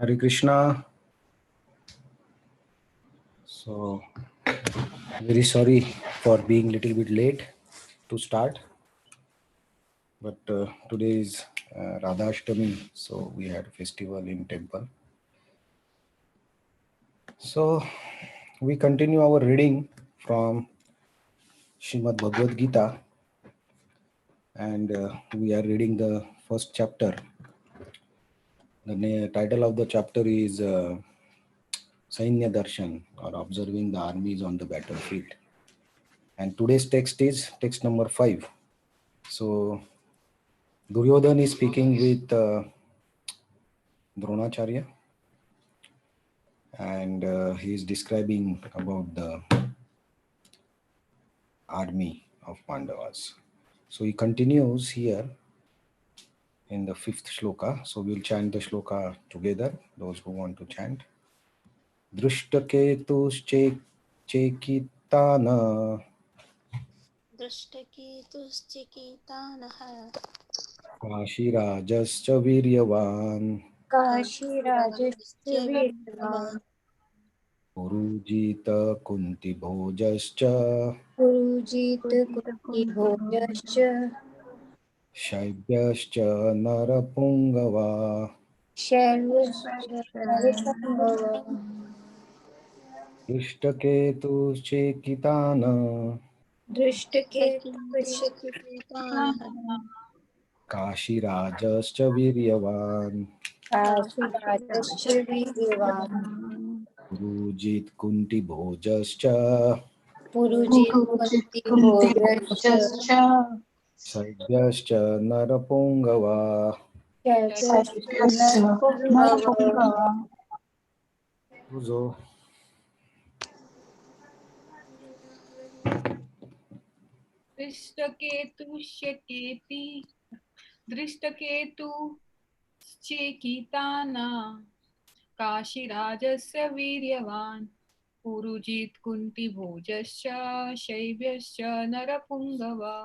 Hare Krishna. So, very sorry for being a little bit late to start, but today is Radha Ashtami, so we had a festival in temple. So, we continue our reading from Srimad Bhagavad Gita, and we are reading the first chapter. The title of the chapter is Sainya Darshan, or observing the armies on the battlefield. And today's text is text number 5. So, Duryodhan is speaking with Dronacharya, and he is describing about the army of Pandavas. So he continues here in the 5th shloka. So we'll chant the shloka together, those who want to chant. Drishtaketuschekitana दृष्टकेतुश्चिकीतानः Kashirajascha viryavan काशीराजस्य वीर्यवान् Purujita kunti bhojascha Purujit कुन्तिभोजश्च Shaibyascha narapungava शैलश्च नरसंभव Drishtaketuschekitana दृष्टकेतुश्चिकीतानः Kashirajascha viryavan काशीराजस्य वीर्यवान् Purujit kunti bhojascha Purujit कुन्तिभोजश्च Shaibyascha narapungava. शैलश्च नरसंभव Uzo. दृष्टकेतुश्चेकिताना काशीराजस्य वीर्यवान् पुरुजित् कुन्तिभोजश्च शैब्यश्च नरपुङ्गवा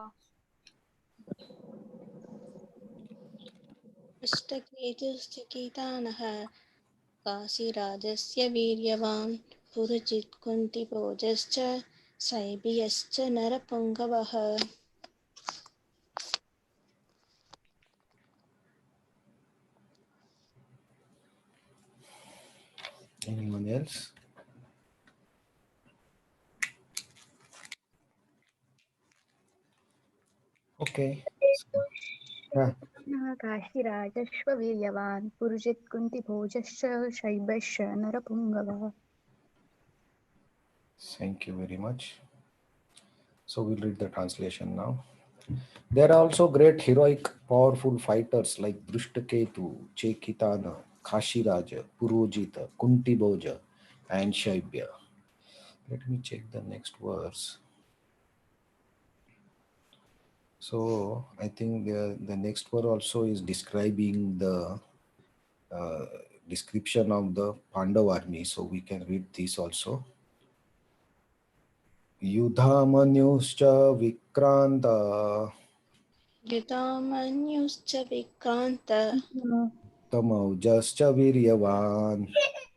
दृष्टकेतुश्चिकीतानः काशीराजस्य वीर्यवान् Purujit कुन्तिभोजश्च शैबियश्च नरपुङ्गवः Anyone else? Okay. Yeah. काशीराजश्ववीर्यवान् Purujit कुन्तिभोजश्च शैब्यश्च नरपुङ्गवः. Thank you very much. So we'll read the translation now. There are also great heroic, powerful fighters like Drishtaketu, Chekitana, Kashiraja, Purujita, Kuntiboja, and Shaibya. Let me check the next verse. So I think the next verse also is describing the description of the Pandav army. So we can read this also. Yudhamanyuscha Vikranta युधामन्युश्च Vikrant Tamaujascha Viryavan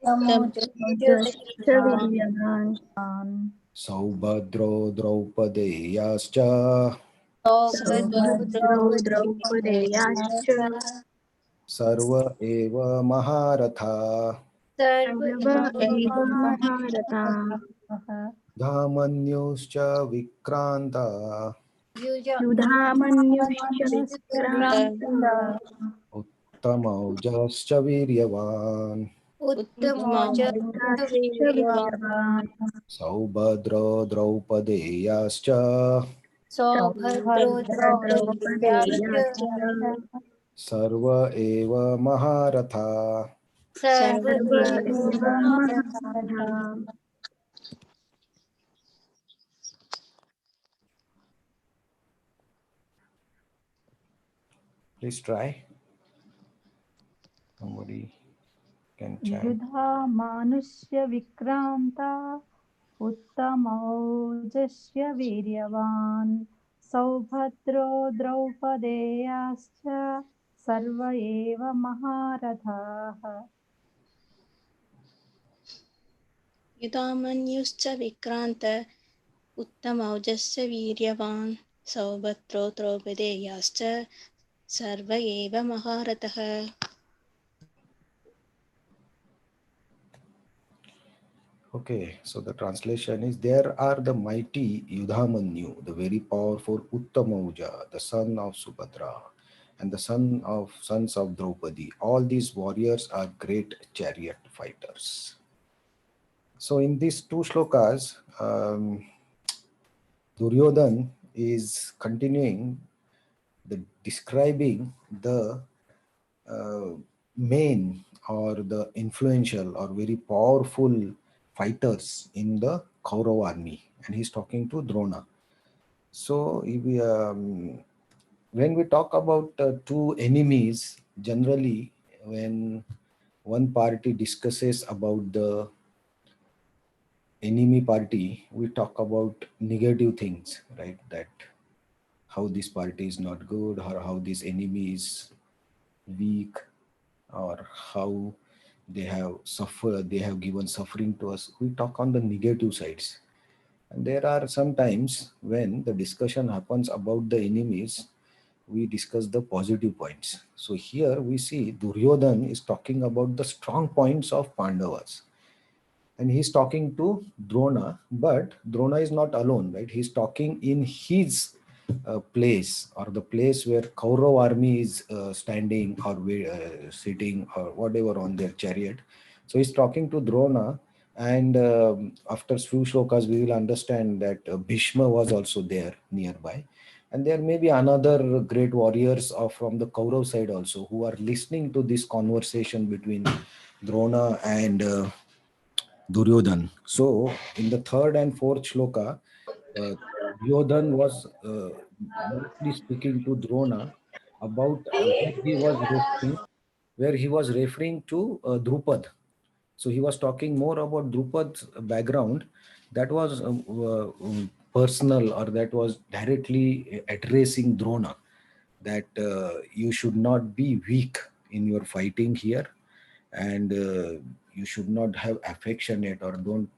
तमोजश्च वीर्यवान् Saubhadro Draupadayaschcha सौभद्रो द्रौपदेयाश्च Sarva eva Maharatha सर्व एव महारथाः Dhamanyuscha Vikranta युधामन्युश्च विक्रान्तः Uttamaujascha Viryavan उत्तमोजश्च वीर्यवान् Saubhadro Draupadayaschcha सौभद्रो द्रौपदेयाश्च Sarva eva Maharatha. सर्व एव महारथाः. Please try. Somebody can chant. युधा मानुष्य विक्रान्ता उत्तमौजस्य वीर्यवान् सौभद्रो द्रौपदेयाश्च सर्व एव महारथाः युधामन्युश्च विक्रान्त उत्तमौजस्य वीर्यवान् सौभद्रो द्रौपदेयाश्च सर्व एव महारथः. Okay, so the translation is, there are the mighty Yudhamanyu, the very powerful Uttamauja, the son of Subhadra, and the sons of Draupadi. All these warriors are great chariot fighters. So in these two shlokas, Duryodhan is continuing the describing the uh, main or the influential or very powerful fighters in the Kaurava army, and he's talking to Drona. So when we talk about two enemies, generally when one party discusses about the enemy party, we talk about negative things, right? That how this party is not good, or how this enemy is weak, or how they have given suffering to us. We talk on the negative sides. And there are some times when the discussion happens about the enemies, we discuss the positive points. So here we see Duryodhan is talking about the strong points of Pandavas, and he's talking to Drona, but Drona is not alone, right? He's talking in his place, or the place where Kaurav army is standing, or sitting, or whatever, on their chariot. So he's talking to Drona, and after few shlokas we will understand that Bhishma was also there nearby, and there may be another great warriors from the Kaurav side also, who are listening to this conversation between Drona and Duryodhan. So, in the third and fourth shloka, Duryodhan was mostly speaking to Drona about where he was referring to Drupad. So he was talking more about Drupad's background, that was personal, or that was directly addressing Drona, that you should not be weak in your fighting here, and you should not have affectionate, or don't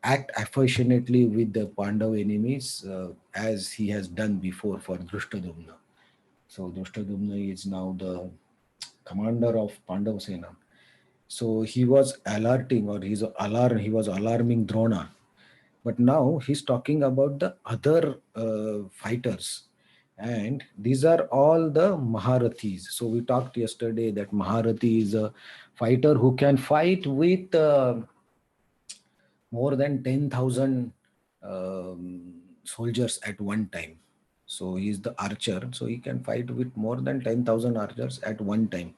act affectionately with the Pandav enemies, as he has done before for Drushtadumna. So Drushtadumna is now the commander of Pandav Sena. So he was alerting, or he was alarming Drona. But now he's talking about the other fighters, and these are all the Maharathis. So we talked yesterday that Maharathi is a fighter who can fight with more than 10,000 soldiers at one time. So he is the archer, so he can fight with more than 10,000 archers at one time.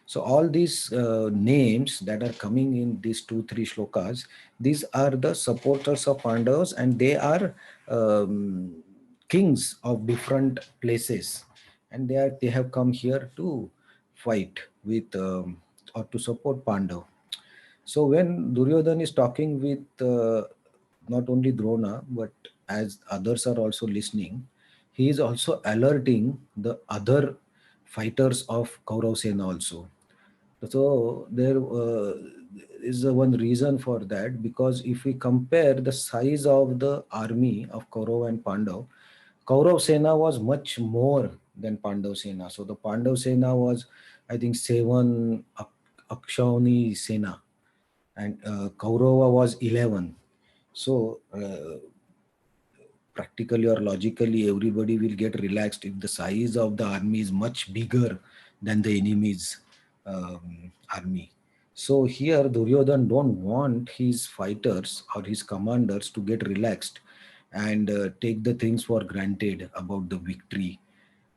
So all these names that are coming in these 2 3 shlokas, these are the supporters of Pandavas, and they are kings of different places, and they have come here to fight with or to support Pandav. So when Duryodhan is talking with not only Drona, but as others are also listening, he is also alerting the other fighters of Kaurav Sena also. So there is one reason for that, because if we compare the size of the army of Kaurav and Pandav, Kaurav Sena was much more than Pandav Sena. So the Pandav Sena was, I think, 7 Akshauhini Sena, and Kaurava was 11. So practically or logically, everybody will get relaxed if the size of the army is much bigger than the enemy's army. So here Duryodhan don't want his fighters or his commanders to get relaxed and take the things for granted about the victory.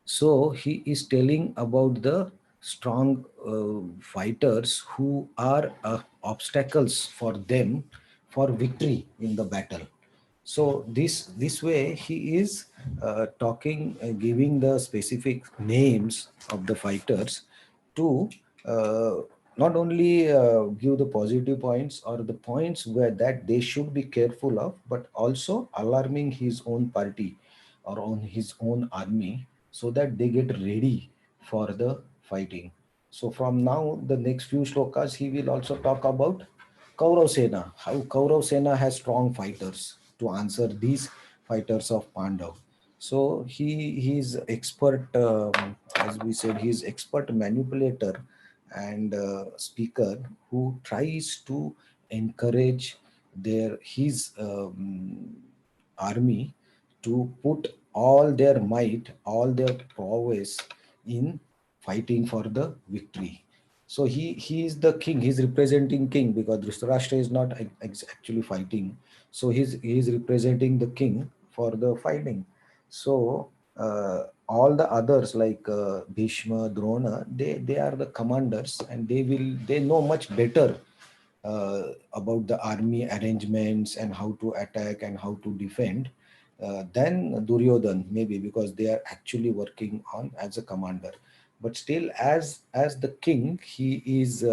So he is telling about the strong fighters who are obstacles for them for victory in the battle. So this way he is talking, giving the specific names of the fighters to uh, not only give the positive points or the points where that they should be careful of, but also alarming his own party or on his own army, so that they get ready for the fighting. So from now, the next few shlokas, he will also talk about Kaurav Sena, how Kaurav Sena has strong fighters to answer these fighters of Pandav. So he's expert, as we said, he's expert manipulator and speaker who tries to encourage his army to put all their might, all their prowess in fighting for the victory. So he is the king. He's representing king because Dhritarashtra is not actually fighting. So he's representing the king for the fighting. So all the others like Bhishma, Drona, they are the commanders and they know much better about the army arrangements and how to attack and how to defend than Duryodhan, maybe because they are actually working on as a commander. But still, as the king, he is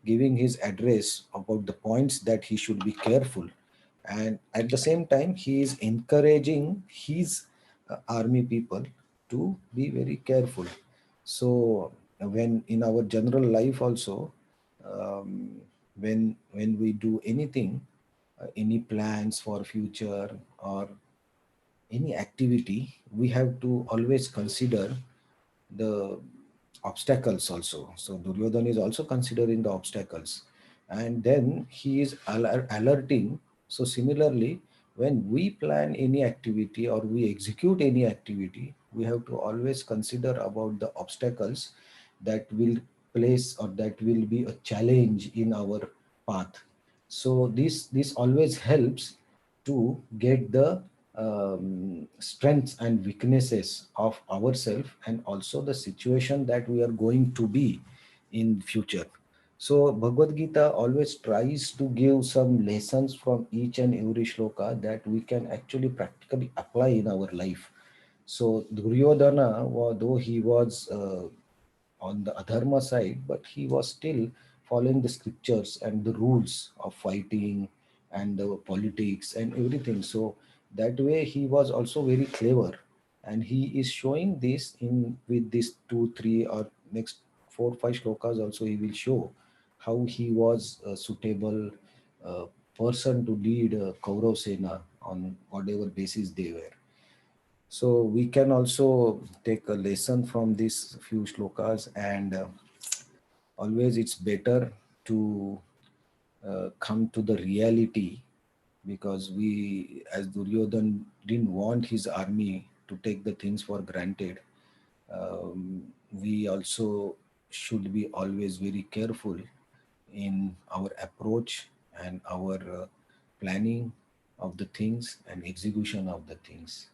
giving his address about the points that he should be careful, and at the same time, he is encouraging his army people to be very careful. So when in our general life also, um, when we do anything, any plans for future or any activity, we have to always consider the obstacles also. So Duryodhan is also considering the obstacles, and then he is alerting. So similarly, when we plan any activity or we execute any activity, we have to always consider about the obstacles that will place or that will be a challenge in our path. So this always helps to get the strengths and weaknesses of ourselves and also the situation that we are going to be in future. So Bhagavad Gita always tries to give some lessons from each and every shloka that we can actually practically apply in our life. So Duryodhana, though he was on the adharma side, but he was still following the scriptures and the rules of fighting and the politics and everything. So that way he was also very clever, and he is showing this in with these two, three, or next four, five shlokas. Also, he will show how he was a suitable uh, person to lead Kaurav Sena on whatever basis they were. So we can also take a lesson from these few shlokas, and always it's better to come to the reality, because we, as Duryodhan, didn't want his army to take the things for granted. We also should be always very careful in our approach and our planning of the things and execution of the things.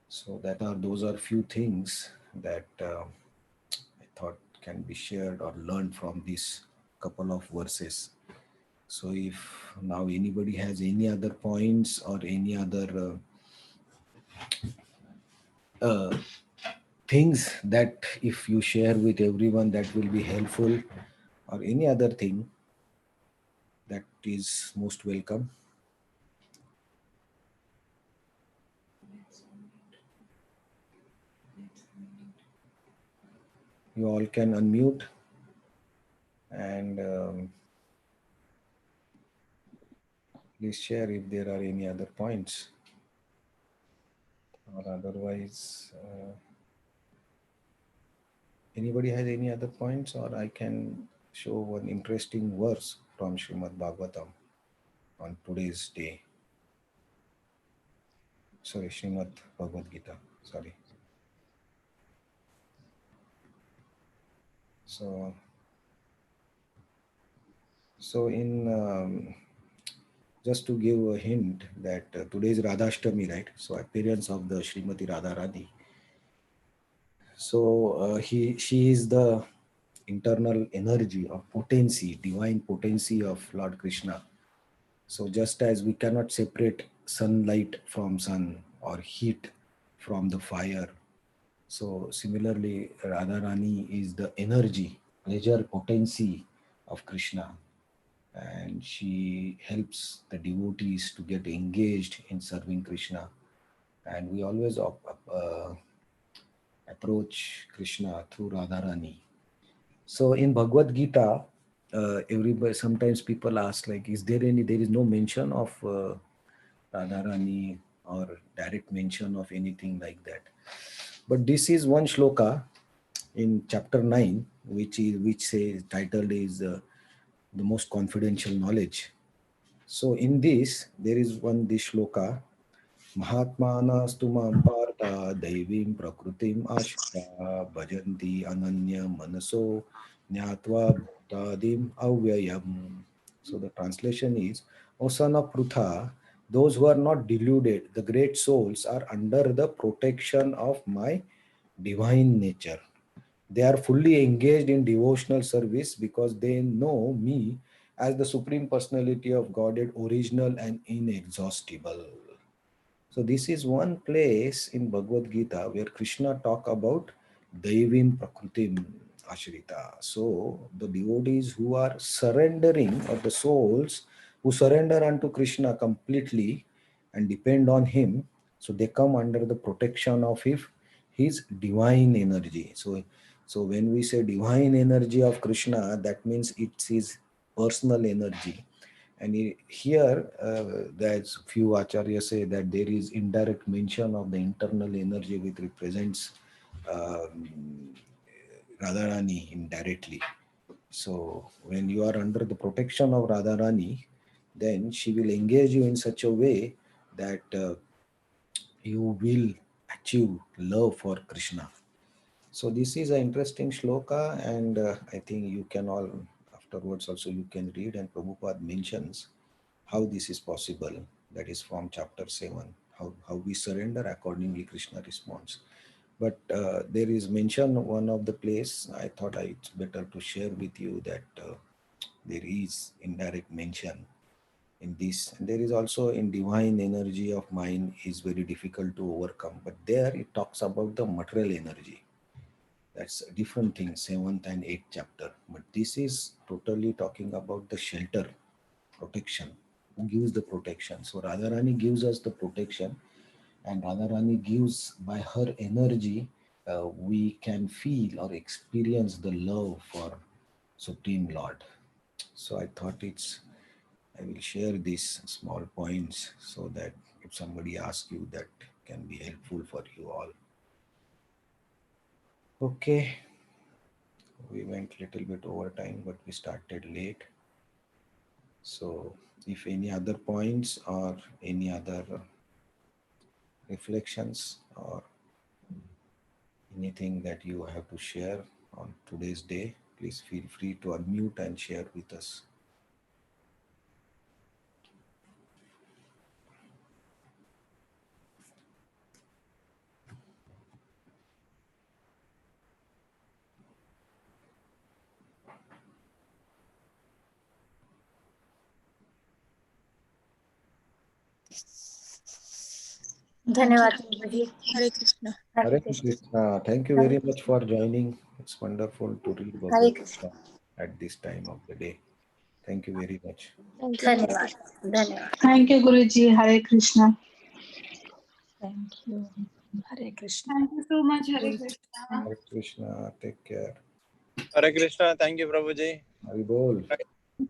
So those are few things that I thought can be shared or learned from these couple of verses. So if now anybody has any other points or any other things that if you share with everyone that will be helpful, or any other thing, that is most welcome. You all can unmute and please share if there are any other points, or otherwise anybody has any other points, or I can show one interesting verse from Srimad Bhagavatam on today's day. Sorry, Srimad Bhagavad Gita. Sorry. So in just to give a hint that today is Radhashtami, right? So appearance of the Srimati Radharani. So she is the internal energy of potency, divine potency of Lord Krishna. So just as we cannot separate sunlight from sun or heat from the fire, so similarly Radharani is the energy, pleasure potency of Krishna, and she helps the devotees to get engaged in serving Krishna. And we always approach Krishna through Radharani. So in Bhagavad Gita, everybody, sometimes people ask, like, is there any, there is no mention of Radharani or direct mention of anything like that. But this is one shloka in chapter 9, which says, titled is the most confidential knowledge. So in this, there is this shloka, Mahatmanastu mam partha daivim prakrutim ashita bhajanti ananya manaso nyatva bhutadim avyayam. So the translation is, O son of Prutha, those who are not deluded, the great souls, are under the protection of my divine nature. They are fully engaged in devotional service because they know me as the Supreme Personality of Godhead, original and inexhaustible. So this is one place in Bhagavad Gita where Krishna talk about Daivim Prakrutim Ashrita. So the devotees who are surrendering, or the souls who surrender unto Krishna completely and depend on him, so they come under the protection of his divine energy. So when we say divine energy of Krishna, that means it's his personal energy. And here, there's few acharyas say that there is indirect mention of the internal energy which represents Radharani indirectly. So when you are under the protection of Radharani, then she will engage you in such a way that you will achieve love for Krishna. So this is an interesting shloka, and I think you can all afterwards also you can read, and Prabhupada mentions how this is possible. That is from chapter 7, how we surrender, accordingly Krishna responds. But there is mention one of the place, I thought it's better to share with you that there is indirect mention in this. And there is also in divine energy of mind is very difficult to overcome. But there it talks about the material energy. That's a different thing, 7th and 8th chapter. But this is totally talking about the shelter, protection. Who gives the protection? So Radharani gives us the protection, and Radharani gives, by her energy, we can feel or experience the love for Supreme Lord. So I thought I will share these small points so that if somebody asks you, that can be helpful for you all. Okay, we went little bit over time, but we started late. So if any other points or any other reflections or anything that you have to share on today's day, please feel free to unmute and share with us. Thank you. धन्यवाद प्रभु जी। Hare Krishna. Hare Hare Krishna. Krishna. Thank you very much for joining. It's wonderful to read Hare Bhagavad Krishna. Gita at this time of the day. Thank you very much. Thank you. Hare धन्यवाद Krishna. धन्यवाद। Thank you, Guruji. Hare Krishna. Thank you. Hare Krishna. Thank you so much, Hare Hare Krishna. Hare Krishna. Take care. Hare Krishna. Thank you, Prabhuji. Hari Bol.